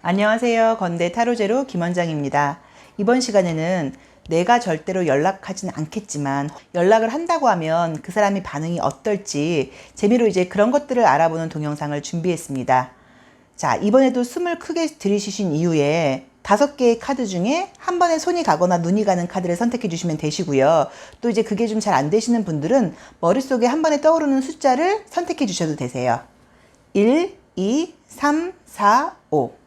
안녕하세요. 건대 타로제로 김원장입니다. 이번 시간에는 내가 절대로 연락하진 않겠지만 연락을 한다고 하면 그 사람이 반응이 어떨지 재미로 이제 그런 것들을 알아보는 동영상을 준비했습니다. 자, 이번에도 숨을 크게 들이쉬신 이후에 5개의 카드 중에 한 번에 손이 가거나 눈이 가는 카드를 선택해 주시면 되시고요. 또 이제 그게 좀 잘 안 되시는 분들은 머릿속에 한 번에 떠오르는 숫자를 선택해 주셔도 되세요. 1, 2, 3, 4, 5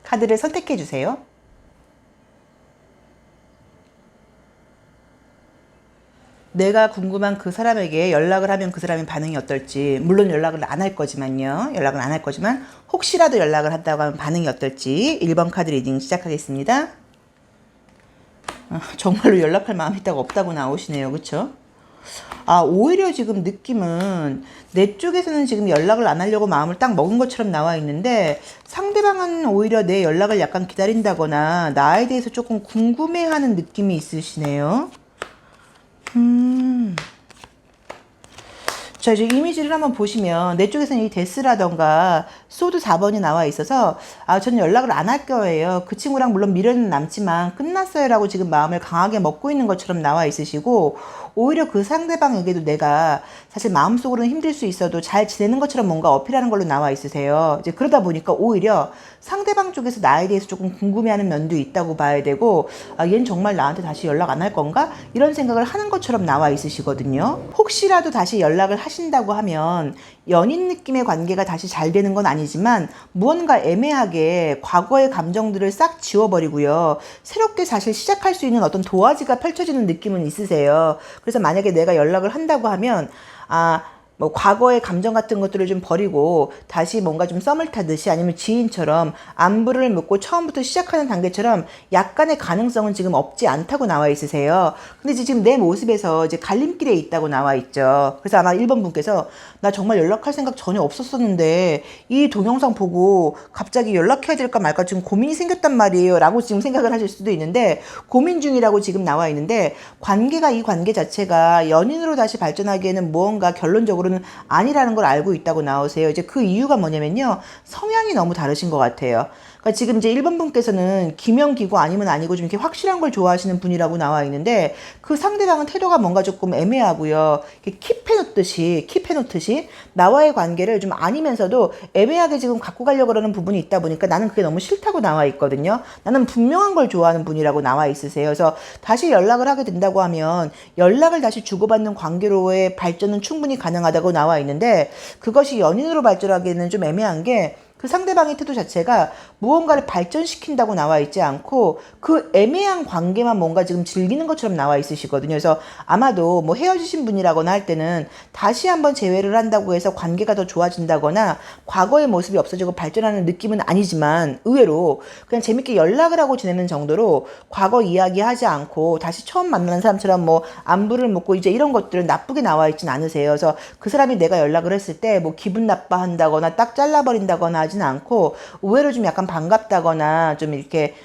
카드를 선택해 주세요. 내가 궁금한 그 사람에게 연락을 하면 그 사람의 반응이 어떨지, 물론 연락을 안 할 거지만요. 연락을 안 할 거지만 혹시라도 연락을 한다고 하면 반응이 어떨지 1번 카드 리딩 시작하겠습니다. 정말로 연락할 마음이 있다고 없다고 나오시네요. 그쵸? 오히려 지금 느낌은 내 쪽에서는 지금 연락을 안 하려고 마음을 딱 먹은 것처럼 나와 있는데 상대방은 오히려 내 연락을 약간 기다린다거나 나에 대해서 조금 궁금해하는 느낌이 있으시네요. 자, 이제 이미지를 한번 보시면 내 쪽에서는 이 데스라던가 소드 4번이 나와 있어서 저는 연락을 안 할 거예요. 그 친구랑 물론 미련은 남지만 끝났어요 라고 지금 마음을 강하게 먹고 있는 것처럼 나와 있으시고, 오히려 그 상대방에게도 내가 사실 마음속으로는 힘들 수 있어도 잘 지내는 것처럼 뭔가 어필하는 걸로 나와 있으세요. 이제 그러다 보니까 오히려 상대방 쪽에서 나에 대해서 조금 궁금해하는 면도 있다고 봐야 되고, 얘는 정말 나한테 다시 연락 안 할 건가? 이런 생각을 하는 것처럼 나와 있으시거든요. 혹시라도 다시 연락을 하신다고 하면 연인 느낌의 관계가 다시 잘 되는 건 아니지만 무언가 애매하게 과거의 감정들을 싹 지워버리고요. 새롭게 사실 시작할 수 있는 어떤 도화지가 펼쳐지는 느낌은 있으세요. 그래서 만약에 내가 연락을 한다고 하면 뭐 과거의 감정 같은 것들을 좀 버리고 다시 뭔가 좀 썸을 타듯이 아니면 지인처럼 안부를 묻고 처음부터 시작하는 단계처럼 약간의 가능성은 지금 없지 않다고 나와 있으세요. 근데 지금 내 모습에서 이제 갈림길에 있다고 나와 있죠. 그래서 아마 1번 분께서 나 정말 연락할 생각 전혀 없었었는데 이 동영상 보고 갑자기 연락해야 될까 말까 지금 고민이 생겼단 말이에요 라고 지금 생각을 하실 수도 있는데, 고민 중이라고 지금 나와 있는데 이 관계 자체가 연인으로 다시 발전하기에는 무언가 결론적으로 는 아니라는 걸 알고 있다고 나오세요. 이제 그 이유가 뭐냐면요, 성향이 너무 다르신 것 같아요. 그러니까 지금 이제 1번 분께서는 기명기고 아니면 아니고 좀 이렇게 확실한 걸 좋아하시는 분이라고 나와 있는데, 그 상대방은 태도가 뭔가 조금 애매하고요. 킵해놓듯이 나와의 관계를 좀 아니면서도 애매하게 지금 갖고 가려고 그러는 부분이 있다 보니까 나는 그게 너무 싫다고 나와 있거든요. 나는 분명한 걸 좋아하는 분이라고 나와 있으세요. 그래서 다시 연락을 하게 된다고 하면 연락을 다시 주고받는 관계로의 발전은 충분히 가능하다고 나와 있는데, 그것이 연인으로 발전하기에는 좀 애매한 게 그 상대방의 태도 자체가 무언가를 발전시킨다고 나와 있지 않고 그 애매한 관계만 뭔가 지금 즐기는 것처럼 나와 있으시거든요. 그래서 아마도 뭐 헤어지신 분이라거나 할 때는 다시 한번 재회를 한다고 해서 관계가 더 좋아진다거나 과거의 모습이 없어지고 발전하는 느낌은 아니지만, 의외로 그냥 재밌게 연락을 하고 지내는 정도로 과거 이야기하지 않고 다시 처음 만나는 사람처럼 뭐 안부를 묻고 이제 이런 것들은 나쁘게 나와 있진 않으세요. 그래서 그 사람이 내가 연락을 했을 때 뭐 기분 나빠한다거나 딱 잘라버린다거나 하진 않고, 의외로 좀 약간 반갑다거나 좀 이렇게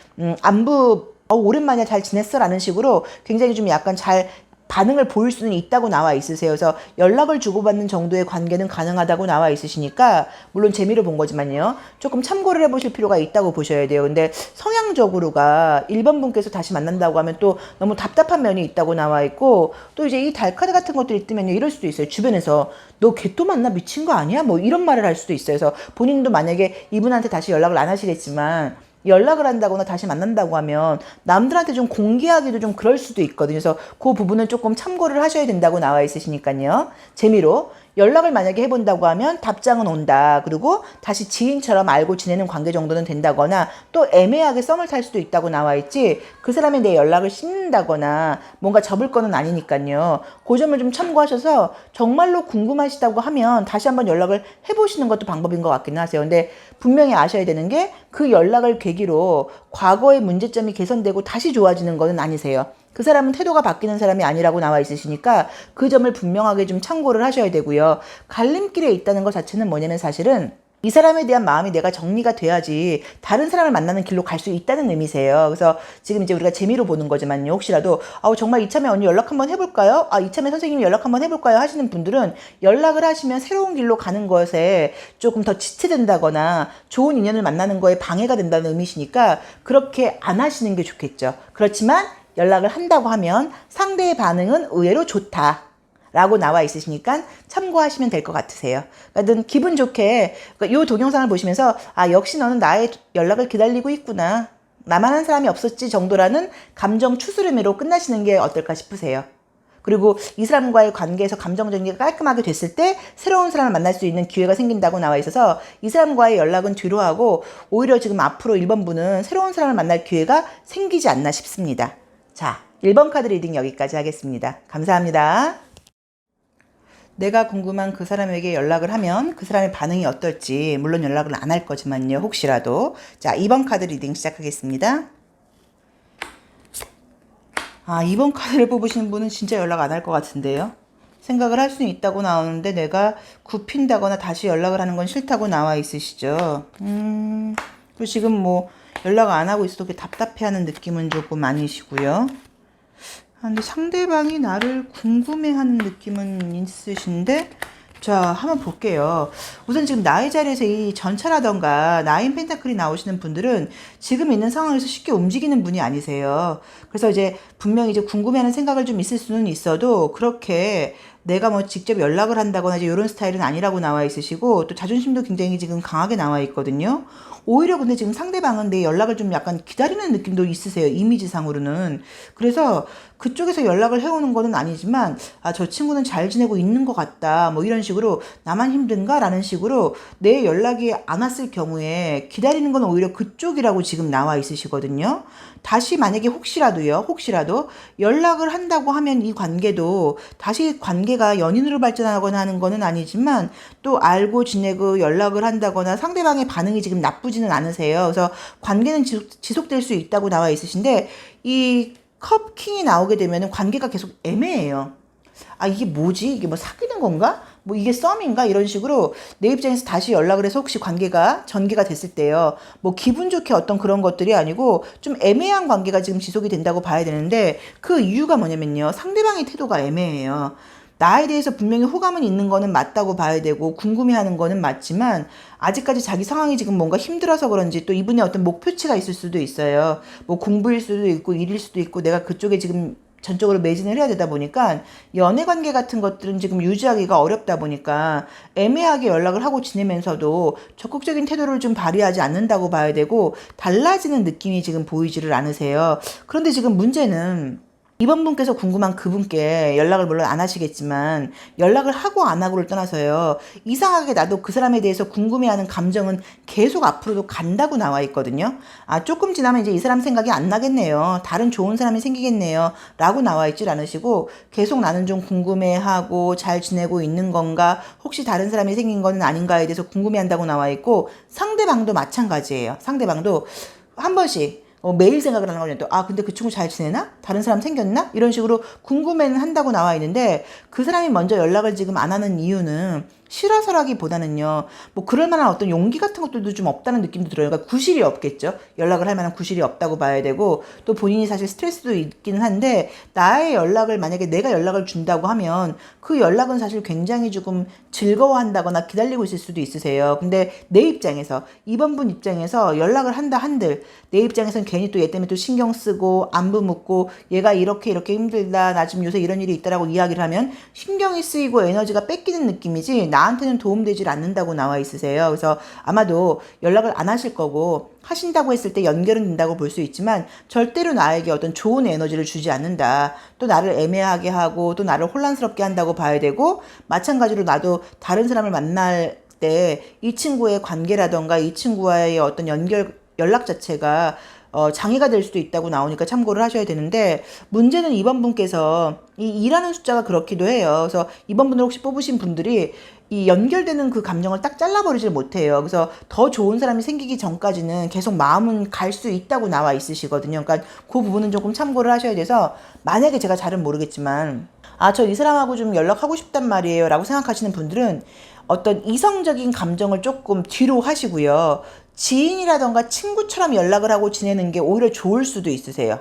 안부 오랜만에 잘 지냈어 라는 식으로 굉장히 좀 약간 잘 반응을 보일 수는 있다고 나와 있으세요. 그래서 연락을 주고받는 정도의 관계는 가능하다고 나와 있으시니까, 물론 재미로 본 거지만요, 조금 참고를 해보실 필요가 있다고 보셔야 돼요. 근데 성향적으로가 1번 분께서 다시 만난다고 하면 또 너무 답답한 면이 있다고 나와 있고, 또 이제 이 달카드 같은 것들이 뜨면요, 이럴 수도 있어요. 주변에서 너 걔 또 만나 미친 거 아니야? 뭐 이런 말을 할 수도 있어요. 그래서 본인도 만약에 이분한테 다시 연락을 안 하시겠지만 연락을 한다거나 다시 만난다고 하면 남들한테 좀 공개하기도 좀 그럴 수도 있거든요. 그래서 그 부분은 조금 참고를 하셔야 된다고 나와 있으시니까요. 재미로 연락을 만약에 해본다고 하면 답장은 온다. 그리고 다시 지인처럼 알고 지내는 관계 정도는 된다거나, 또 애매하게 썸을 탈 수도 있다고 나와 있지 그 사람이 내 연락을 씹는다거나 뭔가 접을 거는 아니니까요. 그 점을 좀 참고하셔서 정말로 궁금하시다고 하면 다시 한번 연락을 해보시는 것도 방법인 것 같긴 하세요. 근데 분명히 아셔야 되는 게 그 연락을 계기로 과거의 문제점이 개선되고 다시 좋아지는 것은 아니세요. 그 사람은 태도가 바뀌는 사람이 아니라고 나와 있으시니까 그 점을 분명하게 좀 참고를 하셔야 되고요. 갈림길에 있다는 것 자체는 뭐냐면 사실은 이 사람에 대한 마음이 내가 정리가 돼야지 다른 사람을 만나는 길로 갈 수 있다는 의미세요. 그래서 지금 이제 우리가 재미로 보는 거지만요. 혹시라도 정말 이참에 언니 연락 한번 해볼까요? 이참에 선생님이 연락 한번 해볼까요? 하시는 분들은 연락을 하시면 새로운 길로 가는 것에 조금 더 지체된다거나 좋은 인연을 만나는 거에 방해가 된다는 의미시니까 그렇게 안 하시는 게 좋겠죠. 그렇지만 연락을 한다고 하면 상대의 반응은 의외로 좋다 라고 나와 있으시니까 참고하시면 될 것 같으세요. 그러니까 기분 좋게 이 동영상을 보시면서 역시 너는 나의 연락을 기다리고 있구나. 나만 한 사람이 없었지 정도라는 감정 추스름으로 끝나시는 게 어떨까 싶으세요. 그리고 이 사람과의 관계에서 감정 정리가 깔끔하게 됐을 때 새로운 사람을 만날 수 있는 기회가 생긴다고 나와 있어서 이 사람과의 연락은 뒤로 하고 오히려 지금 앞으로 1번분은 새로운 사람을 만날 기회가 생기지 않나 싶습니다. 자, 1번 카드 리딩 여기까지 하겠습니다. 감사합니다. 내가 궁금한 그 사람에게 연락을 하면 그 사람의 반응이 어떨지, 물론 연락을 안 할 거지만요, 혹시라도. 자, 2번 카드 리딩 시작하겠습니다. 2번 카드를 뽑으신 분은 진짜 연락 안 할 것 같은데요. 생각을 할 수는 있다고 나오는데 내가 굽힌다거나 다시 연락을 하는 건 싫다고 나와 있으시죠. 그리고 지금 뭐 연락 안 하고 있어도 그렇게 답답해하는 느낌은 조금 아니시고요. 근데 상대방이 나를 궁금해하는 느낌은 있으신데, 자, 한번 볼게요. 우선 지금 나의 자리에서 이 전차라던가 나인 펜타클이 나오시는 분들은 지금 있는 상황에서 쉽게 움직이는 분이 아니세요. 그래서 이제 분명히 이제 궁금해하는 생각을 좀 있을 수는 있어도 그렇게 내가 뭐 직접 연락을 한다거나 이제 이런 스타일은 아니라고 나와 있으시고, 또 자존심도 굉장히 지금 강하게 나와 있거든요. 오히려 근데 지금 상대방은 내 연락을 좀 약간 기다리는 느낌도 있으세요. 이미지상으로는. 그래서 그쪽에서 연락을 해오는 거는 아니지만 저 친구는 잘 지내고 있는 것 같다. 뭐 이런 식으로 나만 힘든가? 라는 식으로 내 연락이 안 왔을 경우에 기다리는 건 오히려 그쪽이라고 지금 나와 있으시거든요. 다시 만약에 혹시라도 연락을 한다고 하면 이 관계도 다시 관계가 연인으로 발전하거나 하는 거는 아니지만 또 알고 지내고 연락을 한다거나 상대방의 반응이 지금 나쁘지는 않으세요. 그래서 관계는 지속될 수 있다고 나와 있으신데 이 컵킹이 나오게 되면 관계가 계속 애매해요. 이게 뭐지? 이게 뭐 사귀는 건가? 뭐 이게 썸인가? 이런 식으로 내 입장에서 다시 연락을 해서 혹시 관계가 전개가 됐을 때요. 뭐 기분 좋게 어떤 그런 것들이 아니고 좀 애매한 관계가 지금 지속이 된다고 봐야 되는데 그 이유가 뭐냐면요. 상대방의 태도가 애매해요. 나에 대해서 분명히 호감은 있는 거는 맞다고 봐야 되고 궁금해하는 거는 맞지만 아직까지 자기 상황이 지금 뭔가 힘들어서 그런지 또 이분의 어떤 목표치가 있을 수도 있어요. 뭐 공부일 수도 있고 일일 수도 있고 내가 그쪽에 지금 전적으로 매진을 해야 되다 보니까 연애 관계 같은 것들은 지금 유지하기가 어렵다 보니까 애매하게 연락을 하고 지내면서도 적극적인 태도를 좀 발휘하지 않는다고 봐야 되고 달라지는 느낌이 지금 보이지를 않으세요. 그런데 지금 문제는 이번 분께서 궁금한 그분께 연락을 물론 안 하시겠지만 연락을 하고 안 하고를 떠나서요. 이상하게 나도 그 사람에 대해서 궁금해하는 감정은 계속 앞으로도 간다고 나와 있거든요. 조금 지나면 이제 이 사람 생각이 안 나겠네요. 다른 좋은 사람이 생기겠네요. 라고 나와 있질 않으시고 계속 나는 좀 궁금해하고 잘 지내고 있는 건가 혹시 다른 사람이 생긴 거는 아닌가에 대해서 궁금해한다고 나와 있고 상대방도 마찬가지예요. 상대방도 한 번씩 매일 생각을 하는 거죠. 근데 그 친구 잘 지내나? 다른 사람 생겼나? 이런 식으로 궁금해는 한다고 나와 있는데 그 사람이 먼저 연락을 지금 안 하는 이유는 싫어서라기보다는요. 뭐 그럴 만한 어떤 용기 같은 것들도 좀 없다는 느낌도 들어요. 그러니까 구실이 없겠죠. 연락을 할 만한 구실이 없다고 봐야 되고 또 본인이 사실 스트레스도 있기는 한데 나의 연락을 만약에 내가 연락을 준다고 하면 그 연락은 사실 굉장히 조금 즐거워한다거나 기다리고 있을 수도 있으세요. 근데 내 입장에서 이번 분 입장에서 연락을 한다 한들 내 입장에서는 괜히 또 얘 때문에 또 신경 쓰고 안부 묻고 얘가 이렇게 힘들다 나 지금 요새 이런 일이 있다라고 이야기를 하면 신경이 쓰이고 에너지가 뺏기는 느낌이지 나한테는 도움되질 않는다고 나와 있으세요. 그래서 아마도 연락을 안 하실 거고 하신다고 했을 때 연결은 된다고 볼 수 있지만 절대로 나에게 어떤 좋은 에너지를 주지 않는다. 또 나를 애매하게 하고 또 나를 혼란스럽게 한다고 봐야 되고 마찬가지로 나도 다른 사람을 만날 때 이 친구의 관계라던가 이 친구와의 어떤 연락 자체가 장애가 될 수도 있다고 나오니까 참고를 하셔야 되는데 문제는 이번 분께서 이 2라는 숫자가 그렇기도 해요. 그래서 이번 분을 혹시 뽑으신 분들이 이 연결되는 그 감정을 딱 잘라버리질 못해요. 그래서 더 좋은 사람이 생기기 전까지는 계속 마음은 갈 수 있다고 나와 있으시거든요. 그러니까 그 부분은 조금 참고를 하셔야 돼서 만약에 제가 잘은 모르겠지만 저 이 사람하고 좀 연락하고 싶단 말이에요 라고 생각하시는 분들은 어떤 이성적인 감정을 조금 뒤로 하시고요. 지인이라던가 친구처럼 연락을 하고 지내는 게 오히려 좋을 수도 있으세요.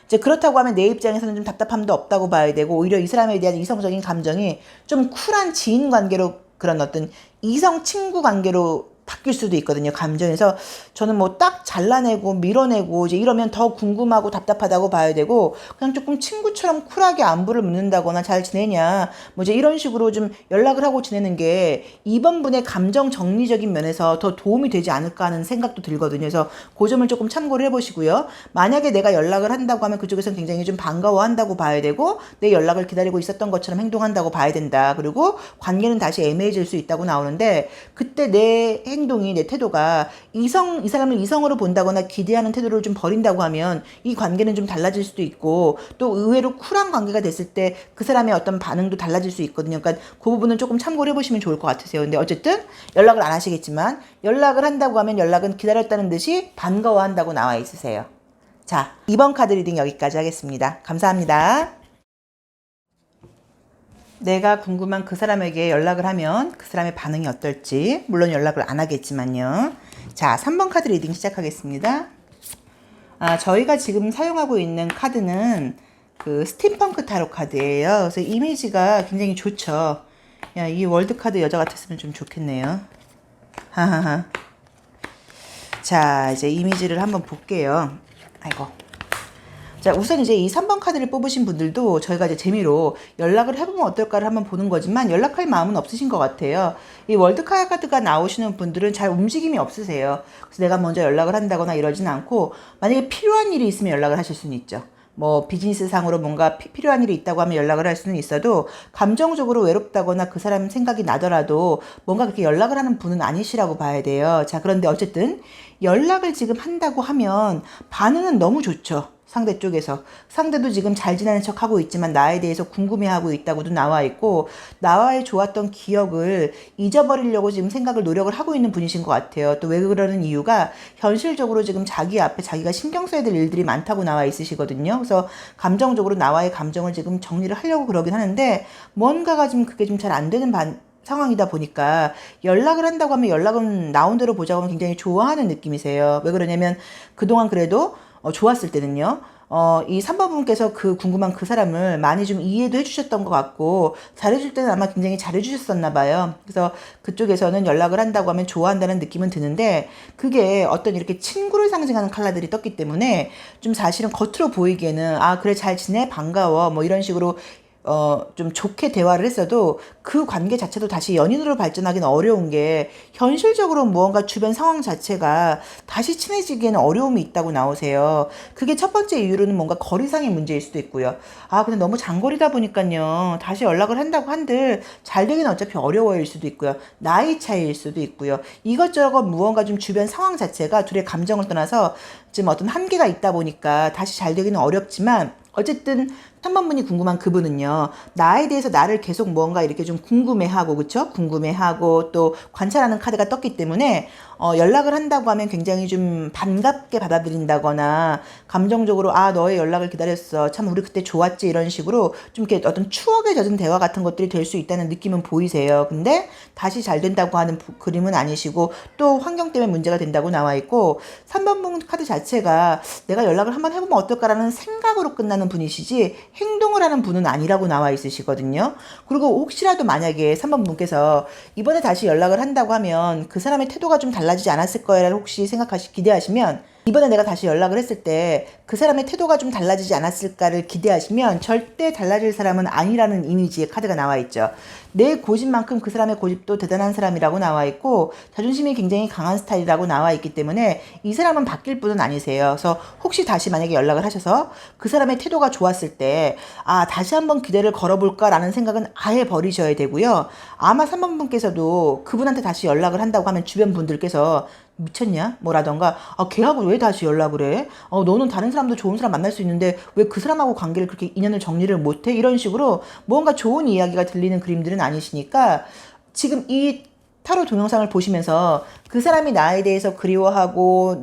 이제 그렇다고 하면 내 입장에서는 좀 답답함도 없다고 봐야 되고, 오히려 이 사람에 대한 이성적인 감정이 좀 쿨한 지인 관계로, 그런 어떤 이성 친구 관계로 바뀔 수도 있거든요. 감정에서 저는 뭐 딱 잘라내고 밀어내고 이제 이러면 더 궁금하고 답답하다고 봐야 되고, 그냥 조금 친구처럼 쿨하게 안부를 묻는다거나 잘 지내냐 뭐 이제 이런 식으로 좀 연락을 하고 지내는 게 이번 분의 감정 정리적인 면에서 더 도움이 되지 않을까 하는 생각도 들거든요. 그래서 그 점을 조금 참고를 해보시고요. 만약에 내가 연락을 한다고 하면 그쪽에서는 굉장히 좀 반가워한다고 봐야 되고, 내 연락을 기다리고 있었던 것처럼 행동한다고 봐야 된다. 그리고 관계는 다시 애매해질 수 있다고 나오는데, 그때 내 행동이, 내 태도가 이 사람을 이성으로 본다거나 기대하는 태도를 좀 버린다고 하면 이 관계는 좀 달라질 수도 있고, 또 의외로 쿨한 관계가 됐을 때 그 사람의 어떤 반응도 달라질 수 있거든요. 그러니까 그 부분은 조금 참고를 해보시면 좋을 것 같으세요. 근데 어쨌든 연락을 안 하시겠지만, 연락을 한다고 하면 연락은 기다렸다는 듯이 반가워한다고 나와 있으세요. 자, 이번 카드 리딩 여기까지 하겠습니다. 감사합니다. 내가 궁금한 그 사람에게 연락을 하면 그 사람의 반응이 어떨지, 물론 연락을 안 하겠지만요. 자, 3번 카드 리딩 시작하겠습니다. 저희가 지금 사용하고 있는 카드는 그 스팀펑크 타로 카드예요. 그래서 이미지가 굉장히 좋죠. 야, 이 월드 카드 여자 같았으면 좀 좋겠네요. 하하하. 자, 이제 이미지를 한번 볼게요. 아이고. 자, 우선 이제 이 3번 카드를 뽑으신 분들도 저희가 이제 재미로 연락을 해보면 어떨까를 한번 보는 거지만, 연락할 마음은 없으신 것 같아요. 이 월드 카드가 나오시는 분들은 잘 움직임이 없으세요. 그래서 내가 먼저 연락을 한다거나 이러진 않고, 만약에 필요한 일이 있으면 연락을 하실 수는 있죠. 뭐 비즈니스 상으로 뭔가 필요한 일이 있다고 하면 연락을 할 수는 있어도, 감정적으로 외롭다거나 그 사람 생각이 나더라도 뭔가 그렇게 연락을 하는 분은 아니시라고 봐야 돼요. 자, 그런데 어쨌든 연락을 지금 한다고 하면 반응은 너무 좋죠. 상대 쪽에서. 상대도 지금 잘 지내는 척 하고 있지만 나에 대해서 궁금해하고 있다고도 나와 있고, 나와의 좋았던 기억을 잊어버리려고 지금 생각을, 노력을 하고 있는 분이신 것 같아요. 또 왜 그러는 이유가, 현실적으로 지금 자기 앞에 자기가 신경 써야 될 일들이 많다고 나와 있으시거든요. 그래서 감정적으로 나와의 감정을 지금 정리를 하려고 그러긴 하는데, 뭔가가 지금 그게 좀 잘 안 되는 상황이다 보니까, 연락을 한다고 하면 연락은 나온 대로 보자고 하면 굉장히 좋아하는 느낌이세요. 왜 그러냐면 그동안 그래도 좋았을 때는요, 이 3번 분께서 그 궁금한 그 사람을 많이 좀 이해도 해주셨던 것 같고, 잘해줄 때는 아마 굉장히 잘해주셨었나 봐요. 그래서 그쪽에서는 연락을 한다고 하면 좋아한다는 느낌은 드는데, 그게 어떤 이렇게 친구를 상징하는 컬러들이 떴기 때문에 좀 사실은 겉으로 보이기에는 그래 잘 지내 반가워 뭐 이런 식으로 좀 좋게 대화를 했어도 그 관계 자체도 다시 연인으로 발전하기는 어려운 게, 현실적으로 무언가 주변 상황 자체가 다시 친해지기에는 어려움이 있다고 나오세요. 그게 첫 번째 이유로는 뭔가 거리상의 문제일 수도 있고요. 근데 너무 장거리다 보니까요, 다시 연락을 한다고 한들 잘 되기는 어차피 어려워일 수도 있고요. 나이 차이일 수도 있고요. 이것저것 무언가 좀 주변 상황 자체가 둘의 감정을 떠나서 지금 어떤 한계가 있다 보니까 다시 잘 되기는 어렵지만, 어쨌든 3번 분이 궁금한 그분은요, 나에 대해서 나를 계속 뭔가 이렇게 좀 궁금해하고, 그쵸? 궁금해하고 또 관찰하는 카드가 떴기 때문에 연락을 한다고 하면 굉장히 좀 반갑게 받아들인다거나, 감정적으로 너의 연락을 기다렸어, 참 우리 그때 좋았지, 이런 식으로 좀 이렇게 어떤 추억에 젖은 대화 같은 것들이 될 수 있다는 느낌은 보이세요. 근데 다시 잘 된다고 하는 그림은 아니시고, 또 환경 때문에 문제가 된다고 나와 있고, 3번 분 카드 자체가 내가 연락을 한번 해보면 어떨까라는 생각으로 끝나는 분이시지 행동을 하는 분은 아니라고 나와 있으시거든요. 그리고 혹시라도 만약에 3번 분께서 이번에 다시 연락을 한다고 하면 그 사람의 태도가 좀 달라지지 않았을 거야라고 혹시 기대하시면, 이번에 내가 다시 연락을 했을 때 그 사람의 태도가 좀 달라지지 않았을까를 기대하시면, 절대 달라질 사람은 아니라는 이미지의 카드가 나와 있죠. 내 고집만큼 그 사람의 고집도 대단한 사람이라고 나와 있고, 자존심이 굉장히 강한 스타일이라고 나와 있기 때문에 이 사람은 바뀔 분은 아니세요. 그래서 혹시 다시 만약에 연락을 하셔서 그 사람의 태도가 좋았을 때 다시 한번 기대를 걸어볼까라는 생각은 아예 버리셔야 되고요. 아마 3번 분께서도 그분한테 다시 연락을 한다고 하면 주변 분들께서 미쳤냐? 뭐라던가, 걔하고 왜 다시 연락을 해? 너는 다른 사람도 좋은 사람 만날 수 있는데 왜 그 사람하고 관계를 그렇게 인연을 정리를 못해? 이런 식으로 뭔가 좋은 이야기가 들리는 그림들은 아니시니까, 지금 이 타로 동영상을 보시면서 그 사람이 나에 대해서 그리워하고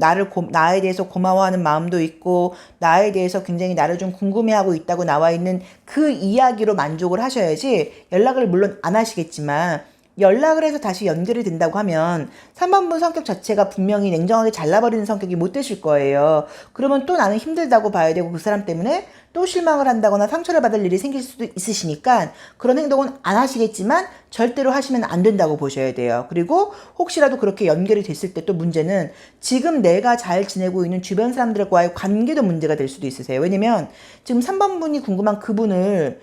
나에 대해서 고마워하는 마음도 있고, 나에 대해서 굉장히 나를 좀 궁금해하고 있다고 나와 있는 그 이야기로 만족을 하셔야지, 연락을 물론 안 하시겠지만 연락을 해서 다시 연결이 된다고 하면 3번분 성격 자체가 분명히 냉정하게 잘라버리는 성격이 못 되실 거예요. 그러면 또 나는 힘들다고 봐야 되고 그 사람 때문에 또 실망을 한다거나 상처를 받을 일이 생길 수도 있으시니까 그런 행동은 안 하시겠지만 절대로 하시면 안 된다고 보셔야 돼요. 그리고 혹시라도 그렇게 연결이 됐을 때 또 문제는 지금 내가 잘 지내고 있는 주변 사람들과의 관계도 문제가 될 수도 있으세요. 왜냐면 지금 3번분이 궁금한 그분을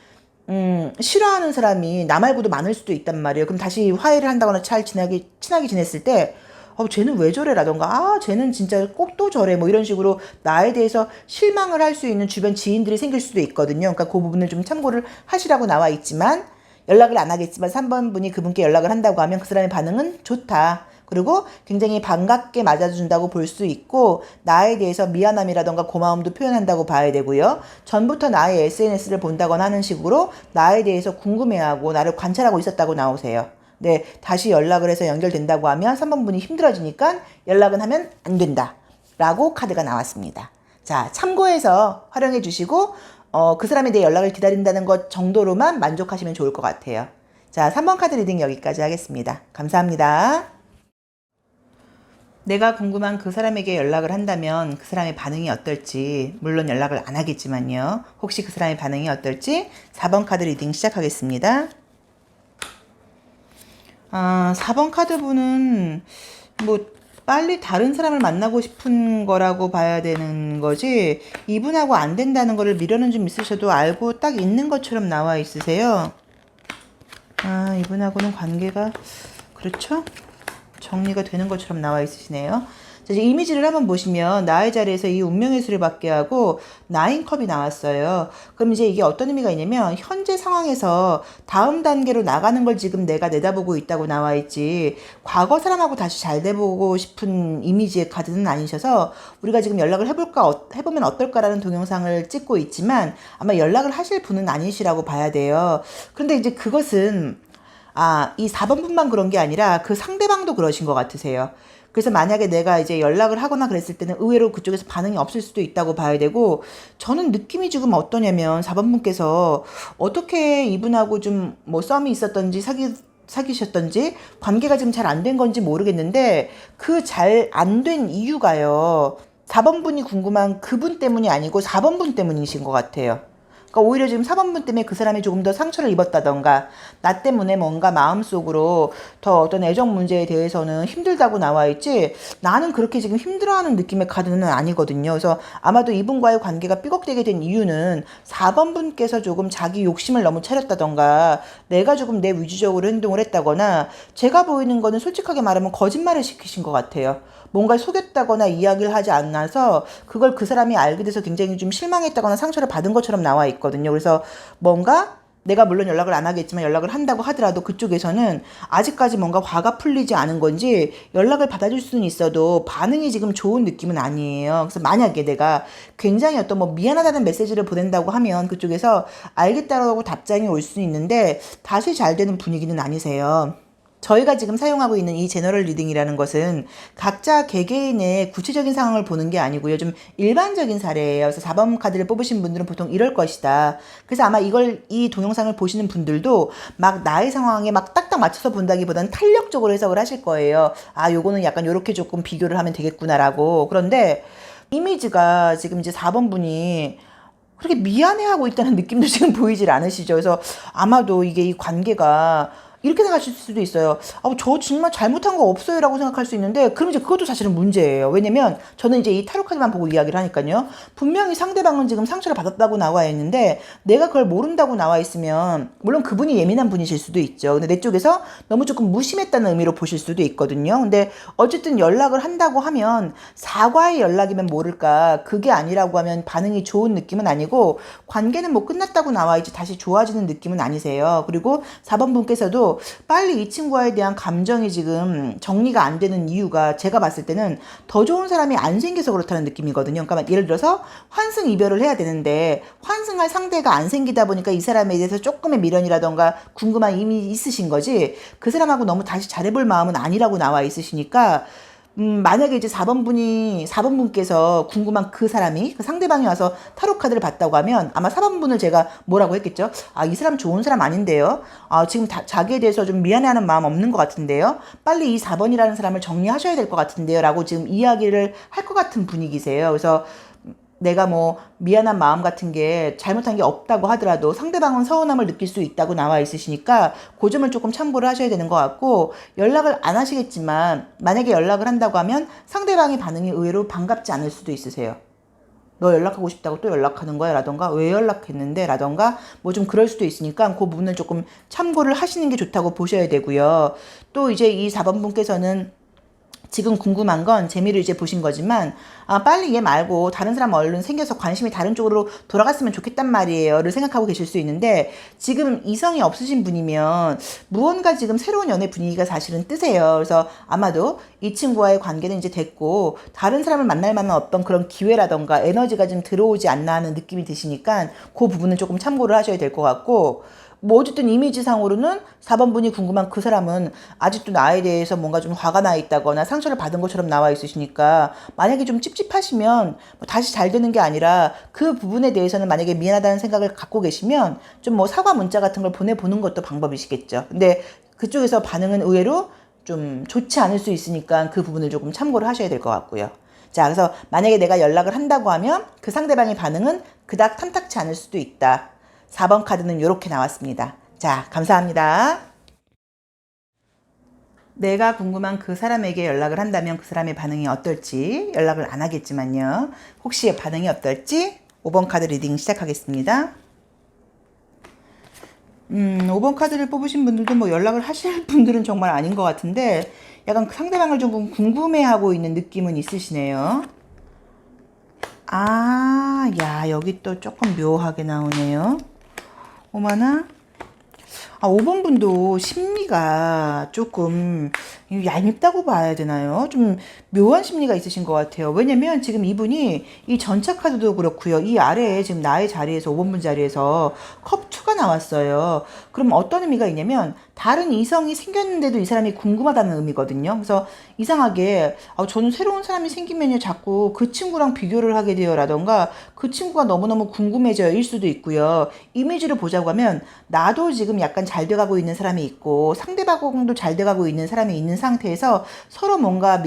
싫어하는 사람이 나 말고도 많을 수도 있단 말이에요. 그럼 다시 화해를 한다거나 잘 친하게 지냈을 때, 쟤는 왜 저래? 라던가, 쟤는 진짜 꼭 또 저래. 뭐 이런 식으로 나에 대해서 실망을 할 수 있는 주변 지인들이 생길 수도 있거든요. 그러니까 그 부분을 좀 참고를 하시라고 나와 있지만, 연락을 안 하겠지만 3번 분이 그분께 연락을 한다고 하면 그 사람의 반응은 좋다. 그리고 굉장히 반갑게 맞아준다고 볼 수 있고 나에 대해서 미안함이라던가 고마움도 표현한다고 봐야 되고요. 전부터 나의 SNS를 본다거나 하는 식으로 나에 대해서 궁금해하고 나를 관찰하고 있었다고 나오세요. 네, 다시 연락을 해서 연결된다고 하면 3번 분이 힘들어지니까 연락은 하면 안 된다 라고 카드가 나왔습니다. 자, 참고해서 활용해 주시고 그 사람에 대해 연락을 기다린다는 것 정도로만 만족하시면 좋을 것 같아요. 자, 3번 카드 리딩 여기까지 하겠습니다. 감사합니다. 내가 궁금한 그 사람에게 연락을 한다면 그 사람의 반응이 어떨지, 물론 연락을 안 하겠지만요. 혹시 그 사람의 반응이 어떨지 4번 카드 리딩 시작하겠습니다. 4번 카드 분은 뭐 빨리 다른 사람을 만나고 싶은 거라고 봐야 되는 거지 이분하고 안 된다는 거를 미련은 좀 있으셔도 알고 딱 있는 것처럼 나와 있으세요. 이분하고는 관계가 그렇죠? 정리가 되는 것처럼 나와 있으시네요. 자, 이제 이미지를 한번 보시면 나의 자리에서 이 운명의 수를 받게 하고 9컵이 나왔어요. 그럼 이제 이게 어떤 의미가 있냐면 현재 상황에서 다음 단계로 나가는 걸 지금 내가 내다보고 있다고 나와 있지 과거 사람하고 다시 잘 돼보고 싶은 이미지의 카드는 아니셔서 우리가 지금 연락을 해보면 어떨까라는 동영상을 찍고 있지만 아마 연락을 하실 분은 아니시라고 봐야 돼요. 그런데 이제 그것은 이 4번 분만 그런 게 아니라 그 상대방도 그러신 것 같으세요. 그래서 만약에 내가 이제 연락을 하거나 그랬을 때는 의외로 그쪽에서 반응이 없을 수도 있다고 봐야 되고 저는 느낌이 지금 어떠냐면 4번 분께서 어떻게 이분하고 좀 뭐 썸이 있었던지 사귀셨던지 관계가 지금 잘 안 된 건지 모르겠는데 그 잘 안 된 이유가요. 4번 분이 궁금한 그분 때문이 아니고 4번 분 때문이신 것 같아요. 그러니까 오히려 지금 4번분 때문에 그 사람이 조금 더 상처를 입었다던가 나 때문에 뭔가 마음속으로 더 어떤 애정 문제에 대해서는 힘들다고 나와 있지 나는 그렇게 지금 힘들어하는 느낌의 카드는 아니거든요. 그래서 아마도 이분과의 관계가 삐걱대게 된 이유는 4번분께서 조금 자기 욕심을 너무 차렸다던가 내가 조금 내 위주적으로 행동을 했다거나 제가 보이는 거는 솔직하게 말하면 거짓말을 시키신 것 같아요. 뭔가 속였다거나 이야기를 하지 않아서 그걸 그 사람이 알게 돼서 굉장히 좀 실망했다거나 상처를 받은 것처럼 나와 있거든요. 그래서 뭔가 내가 물론 연락을 안 하겠지만 연락을 한다고 하더라도 그쪽에서는 아직까지 뭔가 화가 풀리지 않은 건지 연락을 받아줄 수는 있어도 반응이 지금 좋은 느낌은 아니에요. 그래서 만약에 내가 굉장히 어떤 뭐 미안하다는 메시지를 보낸다고 하면 그쪽에서 알겠다라고 답장이 올 수는 있는데 다시 잘 되는 분위기는 아니세요. 저희가 지금 사용하고 있는 이 제너럴 리딩이라는 것은 각자 개개인의 구체적인 상황을 보는 게 아니고요. 좀 일반적인 사례예요. 그래서 4번 카드를 뽑으신 분들은 보통 이럴 것이다. 그래서 아마 이 동영상을 보시는 분들도 막 나의 상황에 막 딱딱 맞춰서 본다기보다는 탄력적으로 해석을 하실 거예요. 요거는 약간 요렇게 조금 비교를 하면 되겠구나라고. 그런데 이미지가 지금 이제 4번 분이 그렇게 미안해하고 있다는 느낌도 지금 보이질 않으시죠. 그래서 아마도 이게 이 관계가 이렇게 생각하실 수도 있어요. 저 정말 잘못한 거 없어요 라고 생각할 수 있는데 그럼 이제 그것도 사실은 문제예요. 왜냐면 저는 이제 이 타로 카드만 보고 이야기를 하니까요. 분명히 상대방은 지금 상처를 받았다고 나와 있는데 내가 그걸 모른다고 나와 있으면 물론 그분이 예민한 분이실 수도 있죠. 근데 내 쪽에서 너무 조금 무심했다는 의미로 보실 수도 있거든요. 근데 어쨌든 연락을 한다고 하면 사과의 연락이면 모를까 그게 아니라고 하면 반응이 좋은 느낌은 아니고 관계는 뭐 끝났다고 나와 있지 다시 좋아지는 느낌은 아니세요. 그리고 4번 분께서도 빨리 이 친구에 대한 감정이 지금 정리가 안 되는 이유가 제가 봤을 때는 더 좋은 사람이 안 생겨서 그렇다는 느낌이거든요. 그러니까 예를 들어서 환승 이별을 해야 되는데 환승할 상대가 안 생기다 보니까 이 사람에 대해서 조금의 미련이라던가 궁금한 이미 있으신 거지 그 사람하고 너무 다시 잘해볼 마음은 아니라고 나와 있으시니까 만약에 이제 4번분께서 궁금한 그 사람이, 그 상대방이 와서 타로 카드를 봤다고 하면 아마 4번분을 제가 뭐라고 했겠죠? 아, 이 사람 좋은 사람 아닌데요? 아, 지금 자기에 대해서 좀 미안해하는 마음 없는 것 같은데요? 빨리 이 4번이라는 사람을 정리하셔야 될 것 같은데요? 라고 지금 이야기를 할 것 같은 분위기세요. 그래서 내가 뭐 미안한 마음 같은 게 잘못한 게 없다고 하더라도 상대방은 서운함을 느낄 수 있다고 나와 있으시니까 그 점을 조금 참고를 하셔야 되는 것 같고, 연락을 안 하시겠지만 만약에 연락을 한다고 하면 상대방의 반응이 의외로 반갑지 않을 수도 있으세요. 너 연락하고 싶다고 또 연락하는 거야? 라던가 왜 연락했는데? 라던가 뭐 좀 그럴 수도 있으니까 그 부분을 조금 참고를 하시는 게 좋다고 보셔야 되고요. 또 이제 이 4번 분께서는 지금 궁금한 건 재미를 이제 보신 거지만, 아, 빨리 얘 말고 다른 사람 얼른 생겨서 관심이 다른 쪽으로 돌아갔으면 좋겠단 말이에요를 생각하고 계실 수 있는데, 지금 이성이 없으신 분이면 무언가 지금 새로운 연애 분위기가 사실은 뜨세요. 그래서 아마도 이 친구와의 관계는 이제 됐고 다른 사람을 만날 만한 어떤 그런 기회라던가 에너지가 좀 들어오지 않나 하는 느낌이 드시니까 그 부분은 조금 참고를 하셔야 될 것 같고, 뭐 어쨌든 이미지상으로는 4번 분이 궁금한 그 사람은 아직도 나에 대해서 뭔가 좀 화가 나 있다거나 상처를 받은 것처럼 나와 있으시니까, 만약에 좀 찝찝하시면 뭐 다시 잘 되는 게 아니라 그 부분에 대해서는 만약에 미안하다는 생각을 갖고 계시면 좀 뭐 사과 문자 같은 걸 보내보는 것도 방법이시겠죠. 근데 그쪽에서 반응은 의외로 좀 좋지 않을 수 있으니까 그 부분을 조금 참고를 하셔야 될 것 같고요. 자, 그래서 만약에 내가 연락을 한다고 하면 그 상대방의 반응은 그닥 탐탁치 않을 수도 있다. 4번 카드는 이렇게 나왔습니다. 자, 감사합니다. 내가 궁금한 그 사람에게 연락을 한다면 그 사람의 반응이 어떨지, 연락을 안 하겠지만요, 혹시 반응이 어떨지 5번 카드 리딩 시작하겠습니다. 5번 카드를 뽑으신 분들도 뭐 연락을 하실 분들은 정말 아닌 것 같은데, 약간 상대방을 좀 궁금해하고 있는 느낌은 있으시네요. 아, 야, 여기 또 조금 묘하게 나오네요. 오마나. 아, 5번 분도 심리가 조금 얄밉다고 봐야 되나요? 좀 묘한 심리가 있으신 것 같아요. 왜냐면 지금 이분이 이 전차 카드도 그렇고요. 이 아래에 지금 나의 자리에서 5번 분 자리에서 컵2가 나왔어요. 그럼 어떤 의미가 있냐면 다른 이성이 생겼는데도 이 사람이 궁금하다는 의미거든요. 그래서 이상하게 저는 새로운 사람이 생기면요 자꾸 그 친구랑 비교를 하게 돼요 라던가 그 친구가 너무너무 궁금해져요 일 수도 있고요. 이미지를 보자고 하면 나도 지금 약간 잘 돼가고 있는 사람이 있고 상대방도 잘 돼가고 있는 사람이 있는 상태에서 서로 뭔가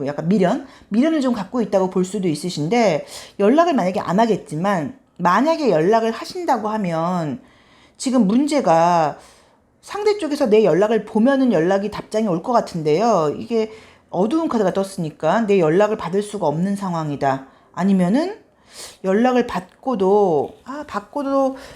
약간 미련을 좀 갖고 있다고 볼 수도 있으신데, 연락을 만약에 안 하겠지만 만약에 연락을 하신다고 하면 지금 문제가 상대 쪽에서 내 연락을 보면은 연락이 답장이 올 것 같은데요. 이게 어두운 카드가 떴으니까 내 연락을 받을 수가 없는 상황이다. 아니면은 연락을 받고도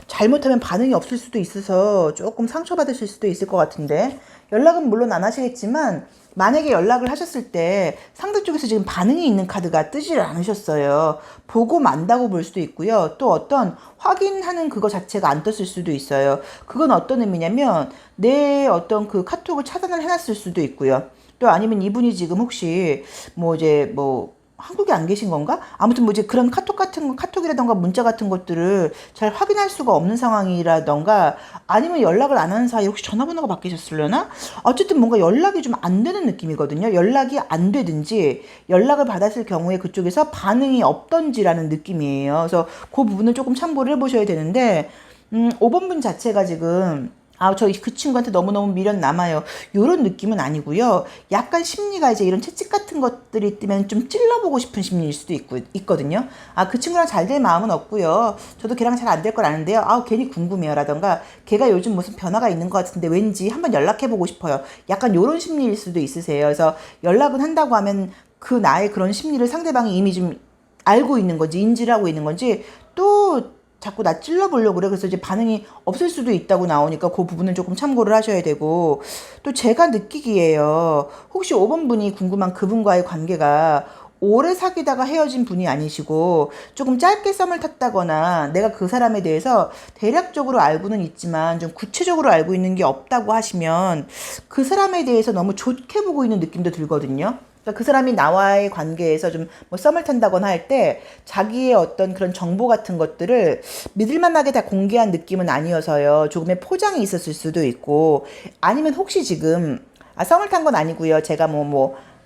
잘못하면 반응이 없을 수도 있어서 조금 상처받으실 수도 있을 것 같은데, 연락은 물론 안 하시겠지만 만약에 연락을 하셨을 때 상대 쪽에서 지금 반응이 있는 카드가 뜨지를 않으셨어요. 보고 만다고 볼 수도 있고요. 또 어떤 확인하는 그거 자체가 안 떴을 수도 있어요. 그건 어떤 의미냐면 내 어떤 그 카톡을 차단을 해놨을 수도 있고요. 또 아니면 이분이 지금 혹시 뭐 이제 뭐 한국에 안 계신 건가? 아무튼 뭐 이제 그런 카톡이라던가 문자 같은 것들을 잘 확인할 수가 없는 상황이라던가, 아니면 연락을 안 하는 사이에 혹시 전화번호가 바뀌셨으려나? 어쨌든 뭔가 연락이 좀 안 되는 느낌이거든요. 연락이 안 되든지 연락을 받았을 경우에 그쪽에서 반응이 없던지라는 느낌이에요. 그래서 그 부분을 조금 참고를 해보셔야 되는데, 5번 분 자체가 지금 저 그 친구한테 너무너무 미련 남아요, 요런 느낌은 아니고요. 약간 심리가 이제 이런 채찍 같은 것들이 뜨면 좀 찔러보고 싶은 심리일 수도 있거든요. 그 친구랑 잘 될 마음은 없고요. 저도 걔랑 잘 안 될 걸 아는데요. 괜히 궁금해요. 라던가 걔가 요즘 무슨 변화가 있는 것 같은데 왠지 한번 연락해보고 싶어요. 약간 요런 심리일 수도 있으세요. 그래서 연락은 한다고 하면 그 나의 그런 심리를 상대방이 이미 좀 알고 있는 건지 인지를 하고 있는 건지 또 자꾸 나 찔러보려고 그래. 그래서 이제 반응이 없을 수도 있다고 나오니까 그 부분은 조금 참고를 하셔야 되고, 또 제가 느끼기에요, 혹시 5번 분이 궁금한 그분과의 관계가 오래 사귀다가 헤어진 분이 아니시고 조금 짧게 썸을 탔다거나 내가 그 사람에 대해서 대략적으로 알고는 있지만 좀 구체적으로 알고 있는 게 없다고 하시면 그 사람에 대해서 너무 좋게 보고 있는 느낌도 들거든요. 그러니까 그 사람이 나와의 관계에서 좀 뭐 썸을 탄다거나 할 때 자기의 어떤 그런 정보 같은 것들을 믿을만하게 다 공개한 느낌은 아니어서요, 조금의 포장이 있었을 수도 있고, 아니면 혹시 지금 썸을 탄 건 아니고요, 제가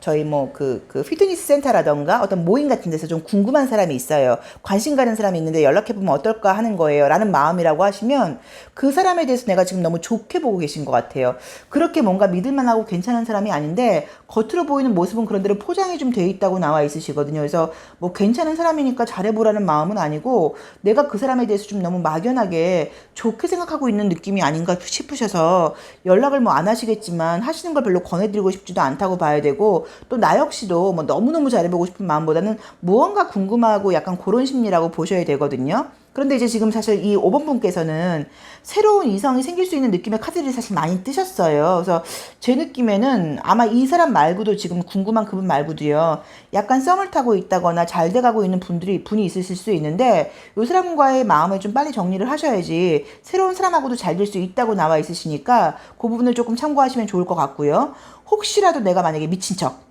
저희 뭐 그 피트니스 센터라던가 어떤 모임 같은 데서 좀 궁금한 사람이 있어요. 관심 가는 사람이 있는데 연락해보면 어떨까 하는 거예요. 라는 마음이라고 하시면 그 사람에 대해서 내가 지금 너무 좋게 보고 계신 것 같아요. 그렇게 뭔가 믿을만하고 괜찮은 사람이 아닌데 겉으로 보이는 모습은 그런 대로 포장이 좀 돼 있다고 나와 있으시거든요. 그래서 뭐 괜찮은 사람이니까 잘해보라는 마음은 아니고 내가 그 사람에 대해서 좀 너무 막연하게 좋게 생각하고 있는 느낌이 아닌가 싶으셔서 연락을 뭐 안 하시겠지만 하시는 걸 별로 권해드리고 싶지도 않다고 봐야 되고 또 나 역시도 뭐 너무너무 잘해보고 싶은 마음보다는 무언가 궁금하고 약간 그런 심리라고 보셔야 되거든요. 그런데 이제 지금 사실 이 5번 분께서는 새로운 이성이 생길 수 있는 느낌의 카드들이 사실 많이 뜨셨어요. 그래서 제 느낌에는 아마 이 사람 말고도 지금 궁금한 그분 말고도요. 약간 썸을 타고 있다거나 잘 돼가고 있는 분이 있으실 수 있는데 이 사람과의 마음을 좀 빨리 정리를 하셔야지 새로운 사람하고도 잘 될 수 있다고 나와 있으시니까 그 부분을 조금 참고하시면 좋을 것 같고요. 혹시라도 내가 만약에 미친 척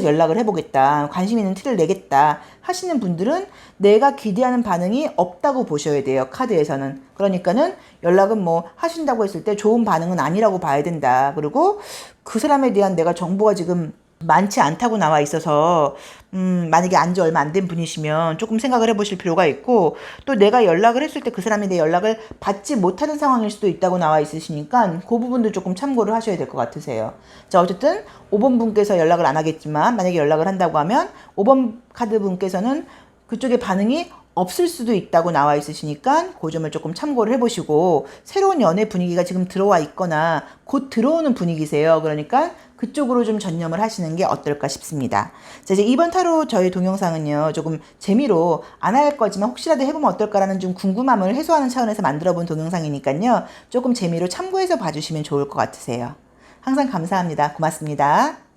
연락을 해보겠다, 관심 있는 티를 내겠다 하시는 분들은 내가 기대하는 반응이 없다고 보셔야 돼요. 카드에서는. 그러니까는 연락은 뭐 하신다고 했을 때 좋은 반응은 아니라고 봐야 된다. 그리고 그 사람에 대한 내가 정보가 지금 많지 않다고 나와 있어서 만약에 안지 얼마 안 된 분이시면 조금 생각을 해보실 필요가 있고 또 내가 연락을 했을 때 그 사람이 내 연락을 받지 못하는 상황일 수도 있다고 나와 있으시니까 그 부분도 조금 참고를 하셔야 될 것 같으세요. 자, 어쨌든 5번 분께서 연락을 안 하겠지만 만약에 연락을 한다고 하면 5번 카드 분께서는 그쪽의 반응이 없을 수도 있다고 나와 있으시니까 그 점을 조금 참고를 해보시고 새로운 연애 분위기가 지금 들어와 있거나 곧 들어오는 분위기세요. 그러니까 그쪽으로 좀 전념을 하시는 게 어떨까 싶습니다. 자, 이제 이번 타로 저희 동영상은요, 조금 재미로 안 할 거지만 혹시라도 해보면 어떨까라는 좀 궁금함을 해소하는 차원에서 만들어 본 동영상이니까요, 조금 재미로 참고해서 봐주시면 좋을 것 같으세요. 항상 감사합니다. 고맙습니다.